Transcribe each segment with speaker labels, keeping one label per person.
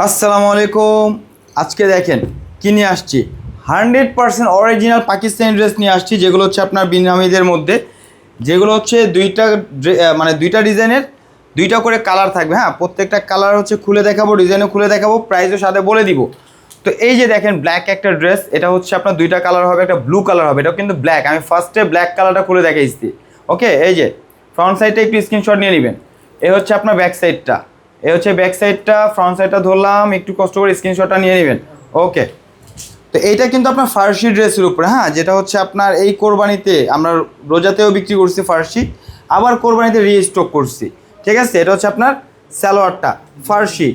Speaker 1: আসসালামু আলাইকুম। আজকে দেখেন কি নিয়ে আসছি, 100% অরিজিনাল পাকিস্তানি ড্রেস নিয়ে আসছি, যেগুলো হচ্ছে আপনার বিনামিদের মধ্যে, যেগুলো হচ্ছে মানে দুইটা ডিজাইনের দুইটা করে কালার থাকবে। হ্যাঁ, প্রত্যেকটা কালার হচ্ছে খুলে দেখাবো, ডিজাইনও খুলে দেখাবো, প্রাইসও সাথে বলে দিব। তো এই যে দেখেন ব্ল্যাক একটা ড্রেস, এটা হচ্ছে আপনার দুইটা কালার হবে, একটা ব্লু কালার হবে, এটাও কিন্তু ব্ল্যাক। আমি ফার্স্টে ব্ল্যাক কালারটা খুলে দেখাইছি। ওকে, এই যে ফ্রন্ট সাইডটা একটু স্ক্রিনশট নিয়ে নেবেন। এই হচ্ছে আপনার ব্যাক সাইডটা, এই হচ্ছে ব্যাক সাইডটা, ফ্রন্ট সাইডটা ধরলাম, একটু কষ্ট করে স্ক্রিনশটটা নিয়ে নেবেন। ওকে, তো এইটা কিন্তু আপনার ফার্সি ড্রেসের উপরে, হ্যাঁ, যেটা হচ্ছে আপনার এই কোরবানিতে আমরা রোজাতেও বিক্রি করছি ফার্সি, আবার কোরবানিতে রিস্টক করছি। ঠিক আছে, এটা হচ্ছে আপনার সালোয়ারটা ফার্সি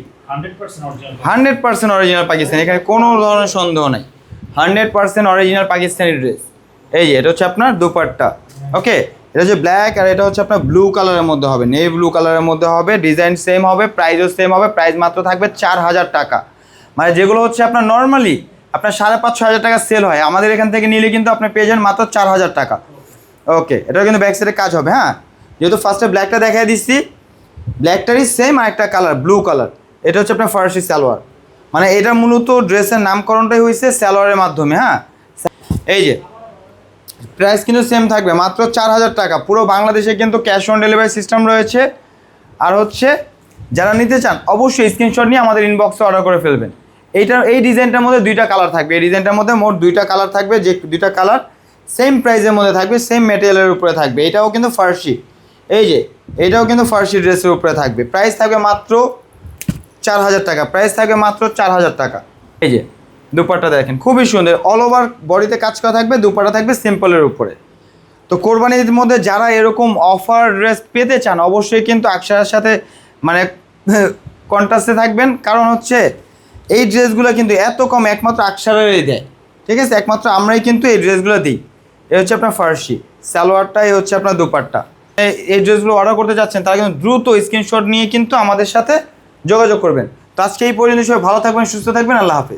Speaker 1: 100% অরিজিনাল পাকিস্তানি, এখানে কোনো ধরনের সন্দেহ নাই। 100% অরিজিনাল পাকিস্তানি ড্রেস। এই যে এটা হচ্ছে আপনার দুপাট্টা। ওকে, এটা হচ্ছে ব্ল্যাক, আর এটা হচ্ছে আপনার ব্লু কালারের মধ্যে হবে, নেভি ব্লু কালারের মধ্যে হবে, ডিজাইন সেম হবে, প্রাইসও সেম হবে। প্রাইস মাত্র থাকবে 4000 টাকা। মানে যেগুলো হচ্ছে আপনার নর্মালি আপনার 5,500-6,000 টাকা সেল হয়, আমাদের এখান থেকে নিলে কিন্তু আপনি পেয়ে যান মাত্র 4000 টাকা। ওকে, এটাও কিন্তু ব্যাক সাইডে কাজ হবে। হ্যাঁ, যেহেতু ফার্স্টে ব্ল্যাকটা দেখাই দিচ্ছি, ব্ল্যাকটারই সেম আর একটা কালার ব্লু কালার, এটা হচ্ছে আপনার ফার্সি সালোয়ার। মানে এটা মূলত ড্রেসের নামকরণটাই হয়েছে সালোয়ারের মাধ্যমে। হ্যাঁ, এই যে প্রাইস কিন্তু সেম থাকবে মাত্র 4000 টাকা। পুরো বাংলাদেশে কিন্তু ক্যাশ অন ডেলিভারি সিস্টেম রয়েছে। আর হচ্ছে যারা নিতে চান অবশ্যই স্ক্রিনশট নিয়ে আমাদের ইনবক্সে অর্ডার করে ফেলবেন। এই ডিজাইনটার মধ্যে দুইটা কালার থাকবে, এই ডিজাইনটার মধ্যে মোট দুইটা কালার থাকবে, যে দুইটা কালার সেম প্রাইসের মধ্যে থাকবে, সেম মেটেরিয়ালের উপরে থাকবে। এটাও কিন্তু ফার্সি, এই যে এটাও কিন্তু ফার্সি ড্রেসের উপরে থাকবে। প্রাইস থাকবে মাত্র 4000 টাকা। প্রাইস থাকবে মাত্র 4000 টাকা। এই যে দুপাট্টা দেখেন খুবই সুন্দর, অল ওভার বডিতে কাজ করা থাকবে, দুপাট্টা থাকবে সিম্পলের উপরে। তো কোরবানির মধ্যে যারা এরকম অফার ড্রেস পেতে চান অবশ্যই কিন্তু আকশার সাথে মানে কন্ট্রাস্টে থাকবেন, কারণ হচ্ছে এই ড্রেসগুলো কিন্তু এত কম একমাত্র আকশারেরই দেয়। ঠিক আছে, একমাত্র আমরাই কিন্তু এই ড্রেসগুলো দিই। এই হচ্ছে আপনার ফার্সি সালোয়ারটা, এই হচ্ছে আপনার দুপাট্টা। এই ড্রেসগুলো অর্ডার করতে যাচ্ছেন তারা কিন্তু দ্রুত স্ক্রিনশট নিয়ে কিন্তু আমাদের সাথে যোগাযোগ করবেন। তো আজকে এই পর্যন্ত, সবাই ভালো থাকবেন, সুস্থ থাকবেন, আল্লাহ হাফেজ।